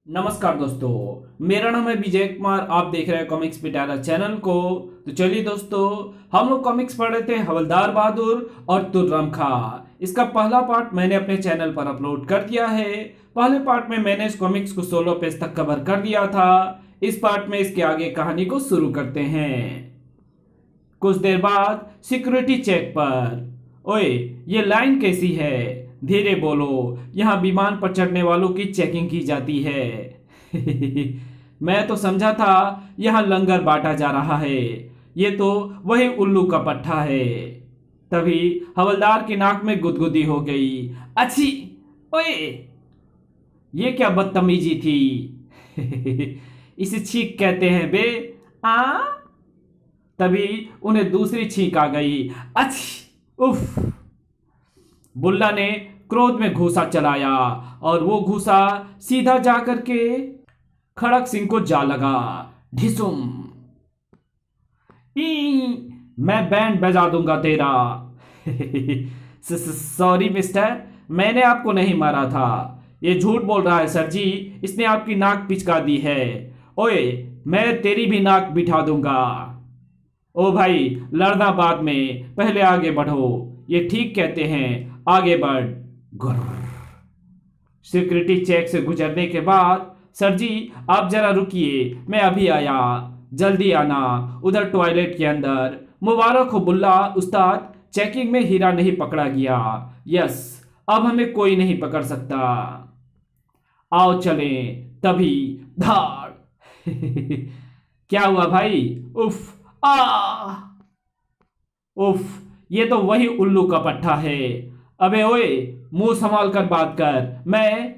नमस्कार दोस्तों, मेरा नाम है विजय कुमार। आप देख रहे हैं कॉमिक्स पिटारा चैनल को। तो चलिए दोस्तों, हम लोग कॉमिक्स पढ़ रहे थे हवलदार बहादुर और तुर्रम खां। इसका पहला पार्ट मैंने अपने चैनल पर अपलोड कर दिया है। पहले पार्ट में मैंने इस कॉमिक्स को 16 पेज तक कवर कर दिया था। इस पार्ट में इसके आगे कहानी को शुरू करते हैं। कुछ देर बाद सिक्योरिटी चेक पर, ओए ये लाइन कैसी है? धीरे बोलो, यहाँ विमान पर चढ़ने वालों की चेकिंग की जाती है। मैं तो समझा था यहाँ लंगर बांटा जा रहा है। ये तो वही उल्लू का पट्टा है। तभी हवलदार की नाक में गुदगुदी हो गई। अच्छी, ओए ये क्या बदतमीजी थी? इसे छींक कहते हैं बे। आ तभी उन्हें दूसरी छींक आ गई। अच्छी, उफ। बुल्ला ने क्रोध में घूंसा चलाया और वो घूंसा सीधा जाकर के खड़क सिंह को जा लगा। ढिसुम। मैं बैंड बजा दूंगा तेरा। सॉरी मिस्टर, मैंने आपको नहीं मारा था। ये झूठ बोल रहा है सर जी, इसने आपकी नाक पिचका दी है। ओए मैं तेरी भी नाक बिठा दूंगा। ओ भाई, लड़ना बाद में, पहले आगे बढ़ो। ये ठीक कहते हैं, आगे बढ़। गुर्र। सिक्योरिटी चेक से गुजरने के बाद, सर जी आप जरा रुकिए, मैं अभी आया, जल्दी आना, उधर टॉयलेट के अंदर। मुबारक हो बुल्ला उस्ताद, चेकिंग में हीरा नहीं पकड़ा गया। यस, अब हमें कोई नहीं पकड़ सकता। आओ चलें। तभी धाड़। क्या हुआ भाई? उफ, आ उफ, ये तो वही उल्लू का पट्टा है। अबे ओए, मुंह संभाल कर बात कर। मैं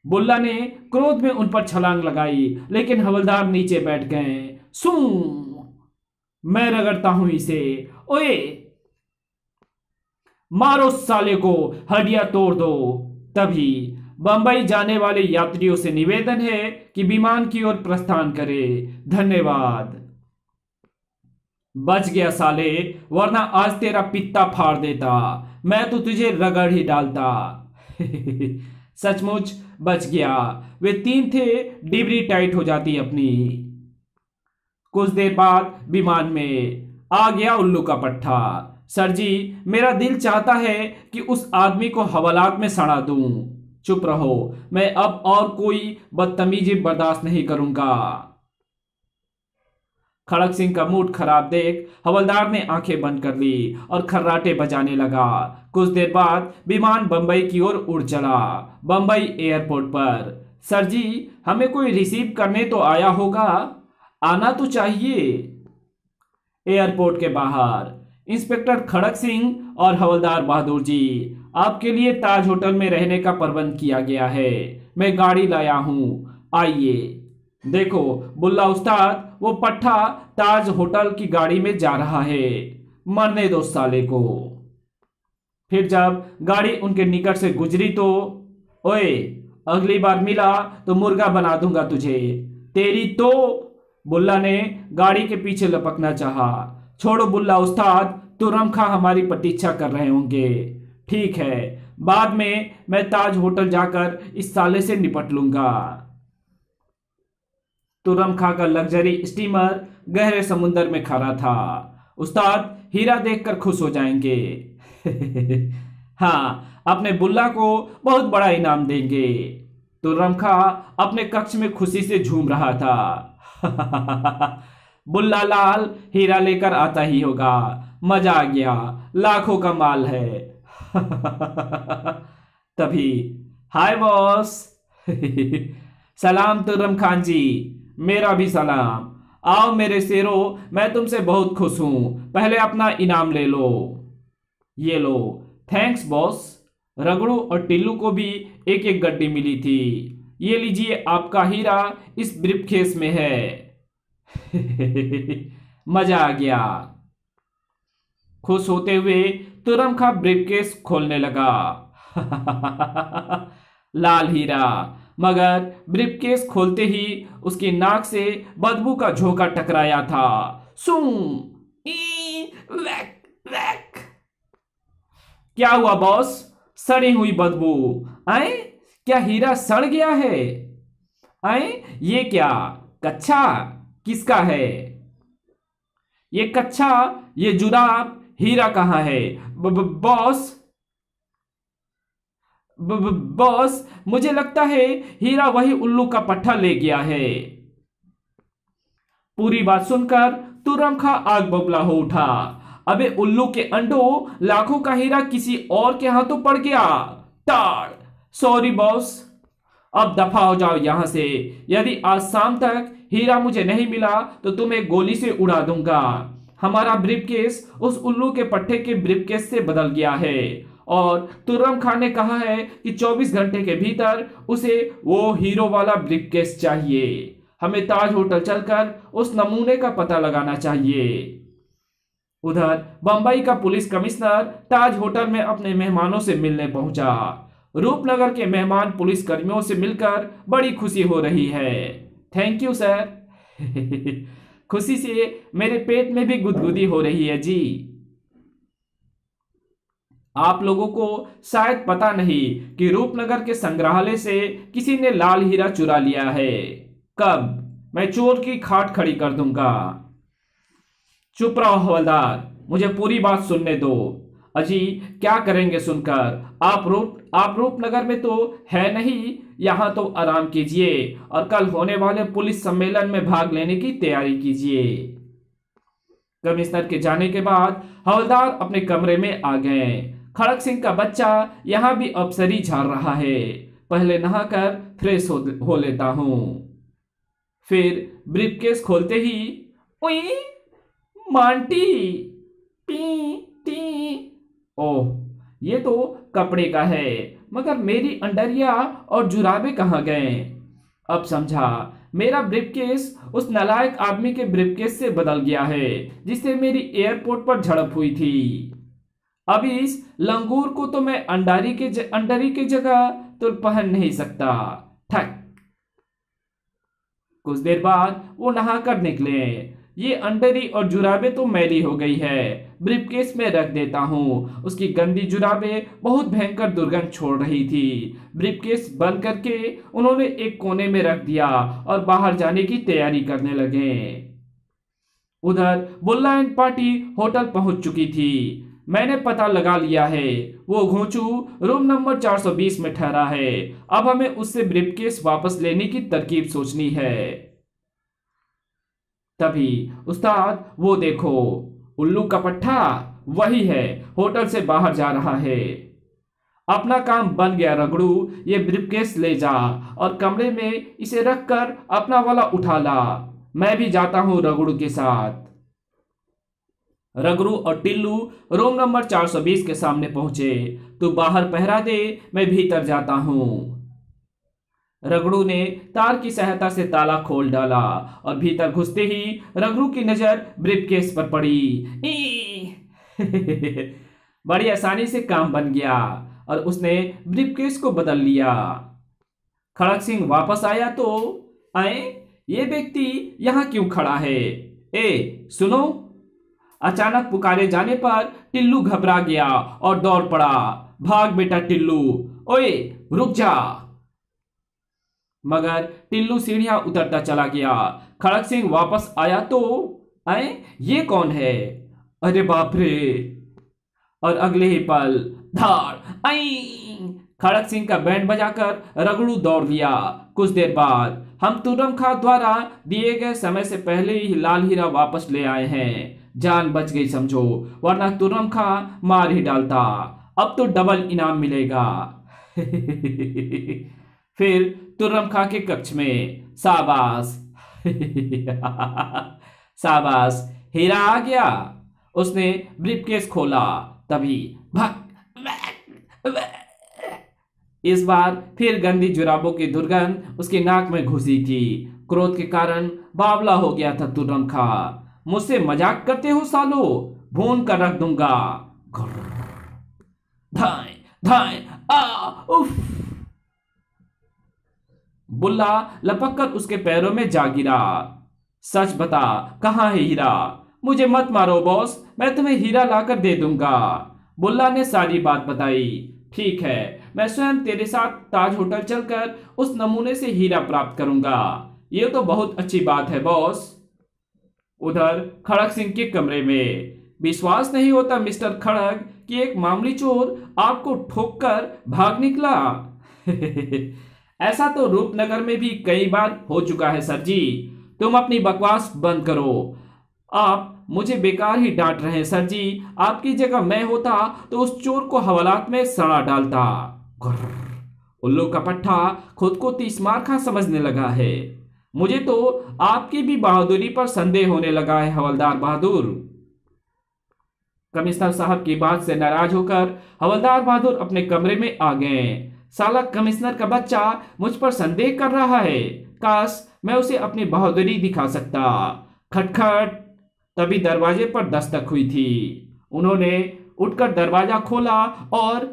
बुल्ला ने क्रोध में उन पर छलांग लगाई, लेकिन हवलदार नीचे बैठ गए। सू मैं रगड़ता हूं इसे। ओए मारो साले को, हड्डियां तोड़ दो। तभी बंबई जाने वाले यात्रियों से निवेदन है कि विमान की ओर प्रस्थान करे। धन्यवाद। बच गया साले, वरना आज तेरा पित्ता फाड़ देता। मैं तो तुझे रगड़ ही डालता। सचमुच बच गया। वे तीन थे, डिबरी टाइट हो जाती अपनी। कुछ देर बाद विमान में आ गया उल्लू का पट्टा। सर जी, मेरा दिल चाहता है कि उस आदमी को हवालात में सड़ा दूं। चुप रहो, मैं अब और कोई बदतमीजी बर्दाश्त नहीं करूंगा। खड़क सिंह का मूड खराब देख हवलदार ने आंखें बंद कर ली और खर्राटे बजाने लगा। कुछ देर बाद विमान बंबई की ओर उड़ चला। बंबई एयरपोर्ट पर, सर जी हमें कोई रिसीव करने तो आया होगा, आना तो चाहिए। एयरपोर्ट के बाहर इंस्पेक्टर खड़क सिंह और हवलदार बहादुर जी, आपके लिए ताज होटल में रहने का प्रबंध किया गया है। मैं गाड़ी लाया हूं, आइए। देखो बुल्ला उस्ताद, वो पट्टा ताज होटल की गाड़ी में जा रहा है। मरने दो साले को। फिर जब गाड़ी उनके निकट से गुजरी तो, ओए अगली बार मिला तो मुर्गा बना दूंगा तुझे, तेरी तो। बुल्ला ने गाड़ी के पीछे लपकना चाहा। छोड़ो बुल्ला उस्ताद, तुर्रम खां हमारी प्रतीक्षा कर रहे होंगे। ठीक है, बाद में मैं ताज होटल जाकर इस साले से निपट लूंगा। तुर्रम खां का लग्जरी स्टीमर गहरे समुद्र में खड़ा था। उस्ताद हीरा देखकर खुश हो जाएंगे। हाँ, अपने बुल्ला को बहुत बड़ा इनाम देंगे। तुर्रम खां अपने कक्ष में खुशी से झूम रहा था। बुल्ला लाल हीरा लेकर आता ही होगा, मजा आ गया, लाखों का माल है। तभी, हाय बॉस। सलाम तुर्रम खान जी, मेरा भी सलाम। आओ मेरे शेरों, मैं तुमसे बहुत खुश हूं। पहले अपना इनाम ले लो। ये लो। Thanks boss. रगड़ू और टिल्लू को भी एक एक गड्डी मिली थी। ये लीजिए, आपका हीरा इस ब्रीफकेस में है। मजा आ गया। खुश होते हुए तुर्रम खां ब्रीफकेस खोलने लगा। लाल हीरा, मगर ब्रीफकेस खोलते ही उसकी नाक से बदबू का झोंका टकराया था। सू वैक वैक। क्या हुआ बॉस? सड़ी हुई बदबू। आए, क्या हीरा सड़ गया है? आए ये क्या कच्छा किसका है? ये कच्छा, ये जुराब, हीरा कहाँ है? बॉस बॉस, मुझे लगता है हीरा वही उल्लू का पट्टा ले गया है। पूरी बात सुनकर तुर्रम खां आग बबूला हो उठा। अबे उल्लू के अंडों, लाखों का हीरा किसी और के हाथों पड़ गया। टाड़, सॉरी बॉस, अब दफा हो जाओ यहां से। यदि आज शाम तक हीरा मुझे नहीं मिला तो तुम्हें गोली से उड़ा दूंगा। हमारा ब्रीफकेस उस उल्लू के पट्टे के ब्रीफकेस से बदल गया है और तुर्रम खान ने कहा है कि 24 घंटे के भीतर उसे वो हीरो वाला ब्रीफकेस चाहिए। हमें ताज होटल चलकर उस नमूने का पता लगाना चाहिए। उधर बंबई का पुलिस कमिश्नर ताज होटल में अपने मेहमानों से मिलने पहुंचा। रूपनगर के मेहमान पुलिस कर्मियों से मिलकर बड़ी खुशी हो रही है। Thank you sir. खुशी से मेरे पेट में भी गुदगुदी हो रही है जी। आप लोगों को शायद पता नहीं कि रूपनगर के संग्रहालय से किसी ने लाल हीरा चुरा लिया है। कब? मैं चोर की खाट खड़ी कर दूंगा। चुप रहो हवलदार, मुझे पूरी बात सुनने दो। अजी क्या करेंगे सुनकर? आप रूपनगर में तो है नहीं, यहां तो आराम कीजिए और कल होने वाले पुलिस सम्मेलन में भाग लेने की तैयारी कीजिए। कमिश्नर के जाने के बाद हवलदार अपने कमरे में आ गए। खड़क सिंह का बच्चा यहां भी अफसरी झाड़ रहा है। पहले नहाकर फ्रेश हो लेता हूं। फिर ब्रीफकेस खोलते ही उई, मांटी, पी टी। ओह, ये तो कपड़े का है, मगर मेरी अंडरिया और जुराबे कहाँ गए? अब समझा, मेरा ब्रीफकेस उस नालायक आदमी के ब्रीफकेस से बदल गया है जिससे मेरी एयरपोर्ट पर झड़प हुई थी। अब इस लंगूर को तो मैं अंडरी के जगह तो पहन नहीं सकता। ठक। कुछ देर बाद वो नहाकर निकले। ये अंडरी और जुराबे तो मैली हो गई है, ब्रीफकेस में रख देता हूँ। उसकी गंदी जुराबे बहुत भयंकर दुर्गंध छोड़ रही थी। ब्रीफकेस बंद करके उन्होंने एक कोने में रख दिया और बाहर जाने की तैयारी करने लगे। उधर बुल्ला एंड पार्टी होटल पहुंच चुकी थी। मैंने पता लगा लिया है, वो घोंचू रूम नंबर 420 में ठहरा है। अब हमें उससे ब्रीफकेस वापस लेने की तरकीब सोचनी है। तभी उस्ताद, वो देखो, उल्लू का पट्टा वही है, होटल से बाहर जा रहा है। अपना काम बन गया रगड़ू, ये ब्रीफकेस ले जा और कमरे में इसे रखकर अपना वाला उठा ला। मैं भी जाता हूं रगड़ू के साथ। रगड़ू और टिल्लू रूम नंबर 420 के सामने पहुंचे। तू बाहर पहरा दे, मैं भीतर जाता हूं। रगड़ू ने तार की सहायता से ताला खोल डाला और भीतर घुसते ही रगड़ू की नजर ब्रीफकेस पर पड़ी। बड़ी आसानी से काम बन गया और उसने ब्रीफकेस को बदल लिया। खड़क सिंह वापस आया तो आए, ये व्यक्ति यहां क्यों खड़ा है? ए सुनो! अचानक पुकारे जाने पर टिल्लू घबरा गया और दौड़ पड़ा। भाग बेटा टिल्लू, ओए रुक जा। मगर टिल्लू सीढ़ियां उतरता चला गया। खड़क सिंह वापस आया तो आए, ये कौन है? अरे बाप रे! और अगले ही पल धाड़ आई, खड़क सिंह का बैंड बजाकर रगड़ू दौड़ लिया। कुछ देर बाद हम तुर्रम खां द्वारा दिए गए समय से पहले ही लाल हीरा वापस ले आए हैं। जान बच गई समझो, वरना तुर्रम खां मार ही डालता। अब तो डबल इनाम मिलेगा। फिर तुर्रम खां के कक्ष में शाबाश। शाबाश, हीरा आ गया। उसने ब्रीफकेस खोला, तभी भाग। इस बार फिर गंदी जुराबों की दुर्गंध उसकी नाक में घुसी थी। क्रोध के कारण बावला हो गया था तुर्रम खां। मुझसे मजाक करते हो सालो, भून कर रख दूंगा। धाए धाए आ उफ। बुल्ला लपक कर उसके पैरों में जा गिरा। सच बता, कहाँ है हीरा? मुझे मत मारो बॉस, मैं तुम्हें हीरा लाकर दे दूंगा। बुल्ला ने सारी बात बताई। ठीक है, मैं स्वयं तेरे साथ ताज होटल चलकर उस नमूने से हीरा प्राप्त करूंगा। ये तो बहुत अच्छी बात है बॉस। उधर खड़क सिंह के कमरे में विश्वास नहीं होता मिस्टर खड़क कि एक मामूली चोर आपको ठोककर भाग निकला। ऐसा तो रूपनगर में भी कई बार हो चुका है सर जी। तुम अपनी बकवास बंद करो। आप मुझे बेकार ही डांट रहे हैं सर जी। आपकी जगह मैं होता तो उस चोर को हवालात में सड़ा डालता। गुर्र। उल्लू का पट्टा खुद को तीसमार खा समझने लगा है। मुझे तो आपकी भी बहादुरी पर संदेह होने लगा है हवलदार बहादुर। कमिश्नर साहब की बात से नाराज होकर हवलदार बहादुर अपने कमरे में आ गए। साला कमिश्नर का बच्चा मुझ पर संदेह कर रहा है। काश मैं उसे अपनी बहादुरी दिखा सकता। खटखट। तभी दरवाजे पर दस्तक हुई थी। उन्होंने उठकर दरवाजा खोला और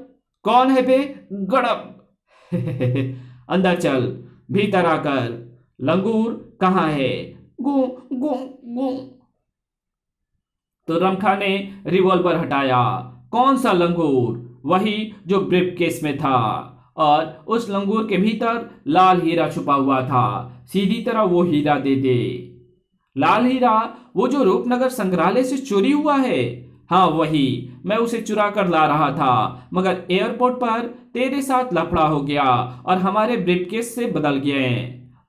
कौन है बे? गड़ब। अंदर चल। भीतर आकर लंगूर कहाँ है? गू गू गू। तो रमखा ने रिवॉल्वर हटाया। कौन सा लंगूर? वही जो ब्रीफ केस में था। और उस लंगूर के भीतर लाल हीरा छुपा हुआ था। सीधी तरह वो हीरा दे दे। लाल हीरा? वो जो रूपनगर संग्रहालय से चोरी हुआ है? हाँ वही। मैं उसे चुरा कर ला रहा था, मगर एयरपोर्ट पर तेरे साथ लफड़ा हो गया और हमारे ब्रीफकेस से बदल गए।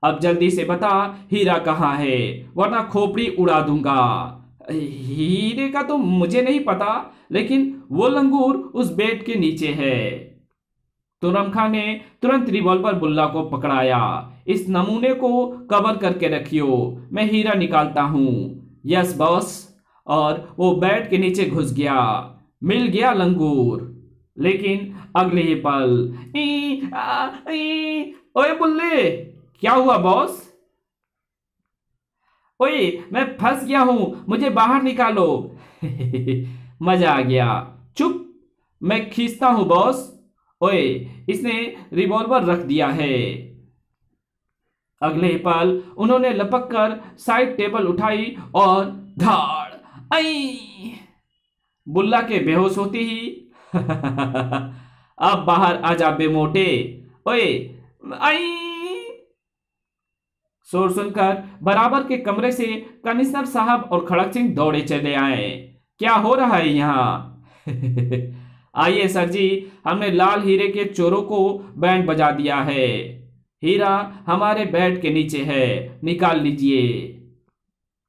अब जल्दी से बता हीरा कहाँ है, वरना खोपड़ी उड़ा दूंगा। हीरे का तो मुझे नहीं पता, लेकिन वो लंगूर उस बेड के नीचे है। तो रमखा ने तुरंत रिवॉल्वर बुल्ला को पकड़ाया। इस नमूने को कवर करके रखियो, मैं हीरा निकालता हूं। Yes boss. और वो बेड के नीचे घुस गया। मिल गया लंगूर। लेकिन अगले ही पल ओए बुल्ले, क्या हुआ बॉस? ओए मैं फंस गया हूं, मुझे बाहर निकालो। मजा आ गया। चुप, मैं खींचता हूं बॉस। ओए इसने रिवॉल्वर रख दिया है। अगले पल उन्होंने लपक कर साइड टेबल उठाई और धाड़। आई। बुल्ला के बेहोश होती ही अब बाहर आ जा बेमोटे। ओए आई। शोर सुनकर बराबर के कमरे से कमिश्नर साहब और खड़क सिंह दौड़े चले आए। क्या हो रहा है यहाँ? आइए सर जी, हमने लाल हीरे के चोरों को बैंड बजा दिया है। हीरा हमारे बेड के नीचे है, निकाल लीजिए।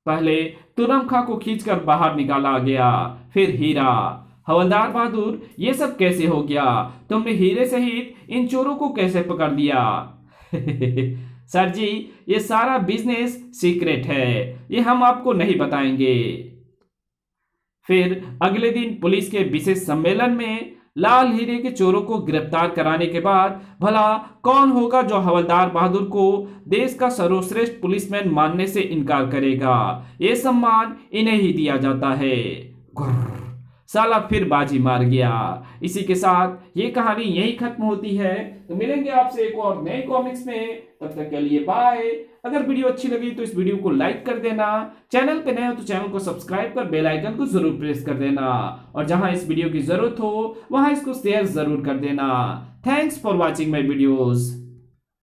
पहले तुरमखा को खींचकर बाहर निकाला गया, फिर हीरा। हवलदार बहादुर, ये सब कैसे हो गया? तुमने हीरे सहित इन चोरों को कैसे पकड़ दिया? सर जी, ये सारा बिजनेस सीक्रेट है, ये हम आपको नहीं बताएंगे। फिर अगले दिन पुलिस के विशेष सम्मेलन में लाल हीरे के चोरों को गिरफ्तार कराने के बाद भला कौन होगा जो हवलदार बहादुर को देश का सर्वश्रेष्ठ पुलिसमैन मानने से इनकार करेगा? ये सम्मान इन्हें ही दिया जाता है। साला फिर बाजी मार गया। इसी के साथ ये कहानी यही खत्म होती है। तो मिलेंगे आपसे एक और नए कॉमिक्स में, तब तक के लिए बाय। अगर वीडियो अच्छी लगी तो इस वीडियो को लाइक कर देना। चैनल पे नए हो तो चैनल को सब्सक्राइब कर बेल आइकन को जरूर प्रेस कर देना। और जहां इस वीडियो की जरूरत हो वहां इसको शेयर जरूर कर देना। Thanks for watching my videos.